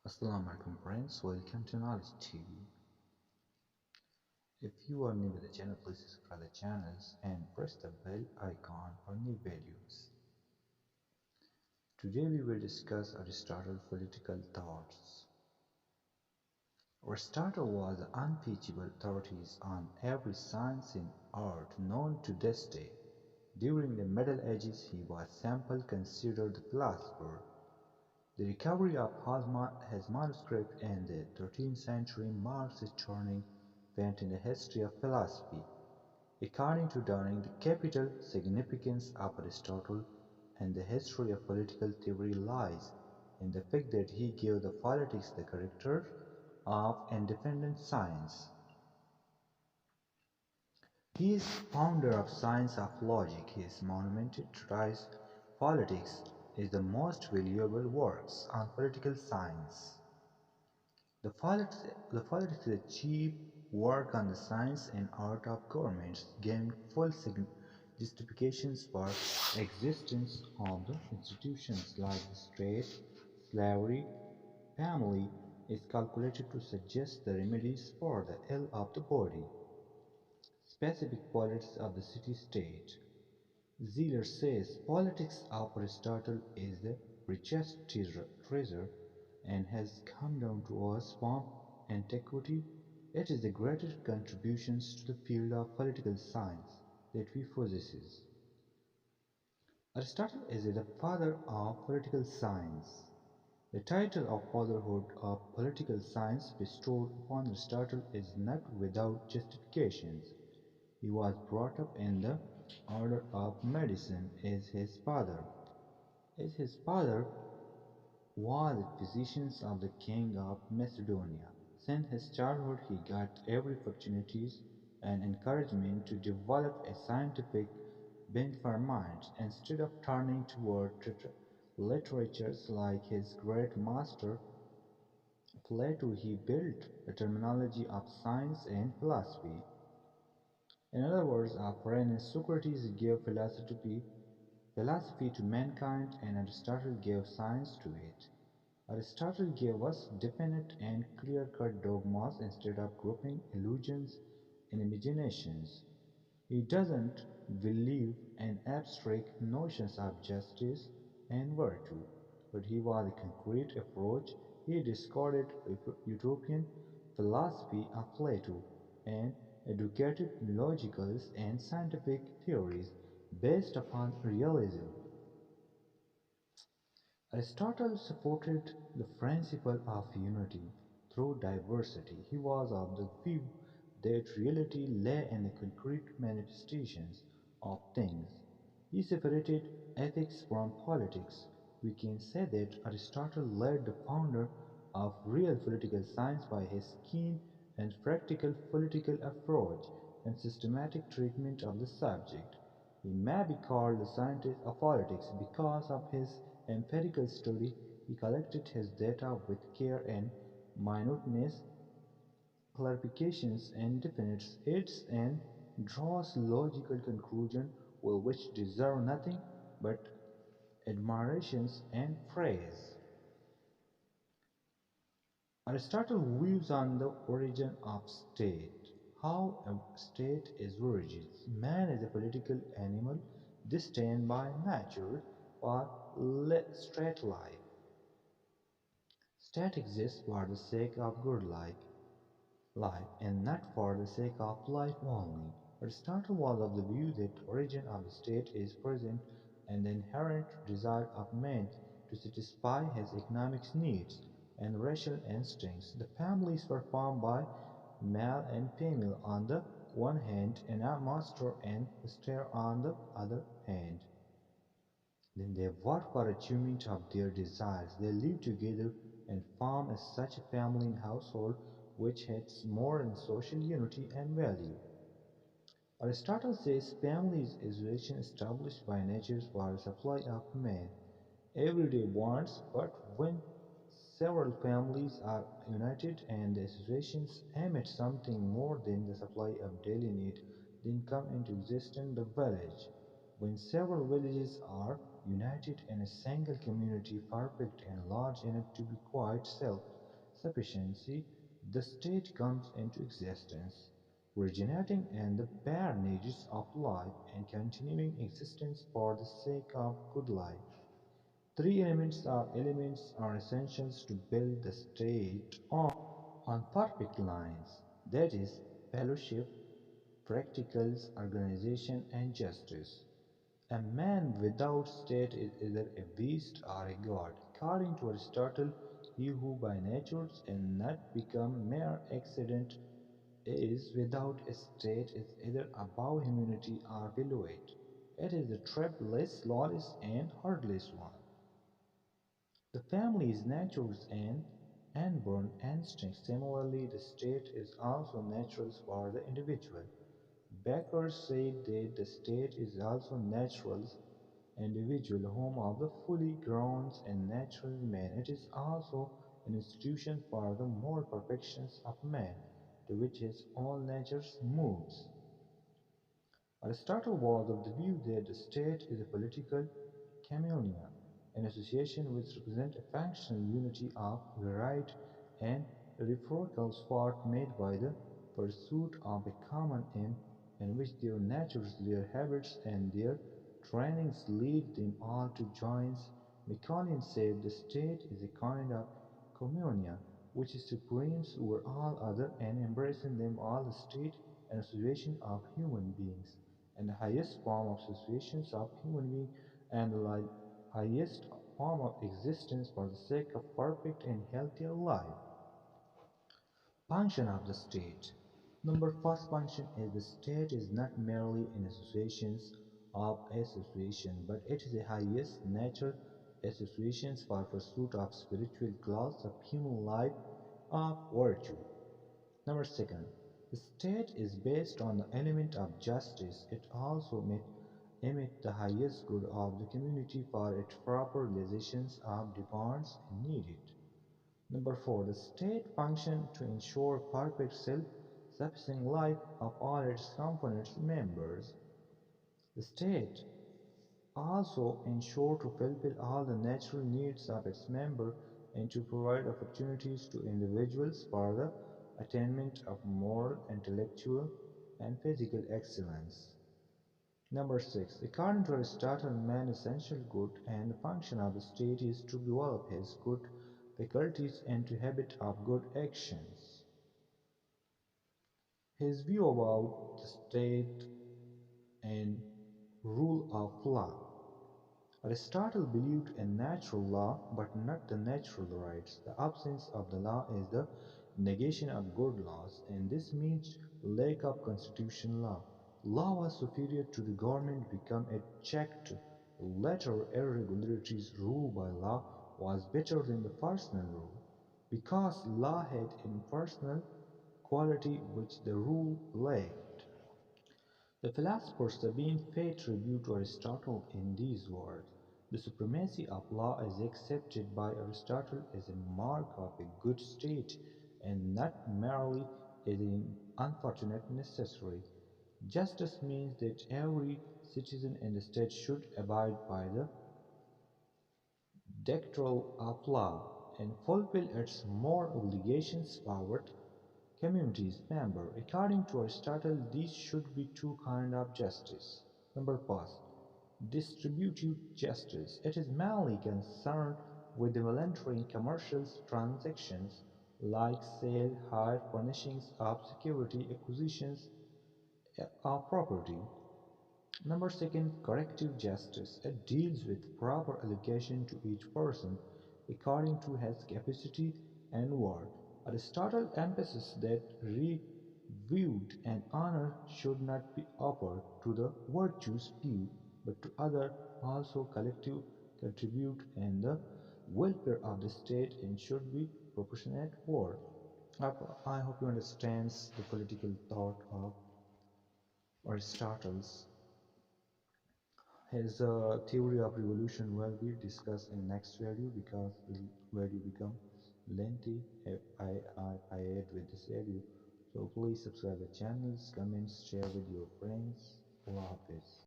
Assalamu alaikum friends, welcome to Knowledge TV. If you are new to the channel, please subscribe the channels and press the bell icon for new videos. Today we will discuss Aristotle's political thoughts. Aristotle was the unimpeachable authorities on every science and art known to this day. During the Middle Ages he was simply considered the philosopher. The recovery of his manuscript in the 13th century marks a turning point in the history of philosophy. According to Dunning, the capital significance of Aristotle and the history of political theory lies in the fact that he gave the politics the character of independent science. He is founder of Science of Logic. His monumental treatise Politics is the most valuable works on political science. The Politics is a chief work on the science and art of governments, giving full justifications for existence of the institutions like the state, slavery, family is calculated to suggest the remedies for the ill of the body. Specific politics of the city-state. Zeller says politics of Aristotle is the richest treasure and has come down to us from antiquity. It is the greatest contributions to the field of political science that we possess. Aristotle is the father of political science. The title of fatherhood of political science bestowed upon Aristotle is not without justifications. He was brought up in the order of medicine as his father was a physician of the king of Macedonia. Since his childhood he got every opportunity and encouragement to develop a scientific bent for mind. Instead of turning toward literatures like his great master Plato, he built a terminology of science and philosophy. In other words, Aquinas, Socrates gave philosophy to mankind and Aristotle gave science to it. Aristotle gave us definite and clear-cut dogmas instead of grouping illusions and imaginations. He doesn't believe in abstract notions of justice and virtue, but he was a concrete approach. He discarded utopian philosophy of Plato and educated logical and scientific theories based upon realism. Aristotle supported the principle of unity through diversity. He was of the view that reality lay in the concrete manifestations of things. He separated ethics from politics. We can say that Aristotle led the founder of real political science by his keen and practical political approach and systematic treatment of the subject. He may be called the scientist of politics because of his empirical study. He collected his data with care and minuteness, clarifications and definites it and draws logical conclusions which deserve nothing but admirations and praise. Aristotle views on the origin of state, how a state is originated. Man is a political animal destined by nature for state life. State exists for the sake of good life and not for the sake of life only. Aristotle was of the view that origin of the state is present in the inherent desire of man to satisfy his economic needs and racial instincts. The families were formed by male and female on the one hand and a master and slave on the other hand. Then they work for achievement of their desires. They live together and form as such a family and household which has more in social unity and value. Aristotle says family is isolation established by nature for the supply of man everyday wants, but when several families are united and the associations aim at something more than the supply of daily need, then come into existence the village. When several villages are united in a single community perfect and large enough to be quite self sufficiency, the state comes into existence, originating in the bare needs of life and continuing existence for the sake of good life. Three elements are essentials to build the state on perfect lines, that is, fellowship, practicals, organization, and justice. A man without state is either a beast or a god. According to Aristotle, he who by nature and not become mere accident is without a state is either above humanity or below it. It is the troubleless, lawless, and heartless one. The family is nature's and born instinct. Similarly, the state is also natural for the individual. Becker said that the state is also natural's individual home of the fully grown and natural man. It is also an institution for the moral perfections of man, to which his own nature moves. Aristotle was of the view that the state is a political communia, an association which represents a functional unity of the right and reciprocal effort made by the pursuit of a common aim, in which their natures, their habits, and their trainings lead them all to join. Macaulay said the state is a kind of communia which is supreme over all other and embracing them all the state and association of human beings and the highest form of associations of human beings and the highest form of existence for the sake of perfect and healthier life. Function of the state. Number first function is the state is not merely an association of association, but it is the highest nature associations for pursuit of spiritual goals of human life of virtue. Number second, the state is based on the element of justice. It also emit the highest good of the community for its proper realizations of demands and needed. Number four, the state function to ensure perfect self-sufficing life of all its components members. The state also ensure to fulfill all the natural needs of its member and to provide opportunities to individuals for the attainment of moral, intellectual, and physical excellence. Number six, according to Aristotle, man's essential good and the function of the state is to develop his good faculties and to habit of good actions. His view about the state and rule of law. Aristotle believed in natural law, but not the natural rights. The absence of the law is the negation of good laws, and this means lack of constitutional law. Law was superior to the government become it checked. Later irregularities ruled by law was better than the personal rule, because law had impersonal quality which the rule lacked. The philosopher Sabine paid tribute to Aristotle in these words: "The supremacy of law is accepted by Aristotle as a mark of a good state, and not merely as an unfortunate necessary. Justice means that every citizen in the state should abide by the dictate of law and fulfill its moral obligations toward communities member. According to Aristotle, these should be two kinds of justice. Number first, distributive justice. It is mainly concerned with the voluntary and commercial transactions like sale, hire, furnishings of security, acquisitions of property. Number second, corrective justice. It deals with proper allocation to each person according to his capacity and worth. Aristotle emphasizes that reviewed and honor should not be offered to the virtuous few, but to others also collective contribute and the welfare of the state and should be proportionate worth. I hope you understand the political thought of Aristotle's. His theory of revolution will be discussed in next video because video become lengthy if I add with this video. So please subscribe the channels, comments, share with your friends. Allah Hafiz.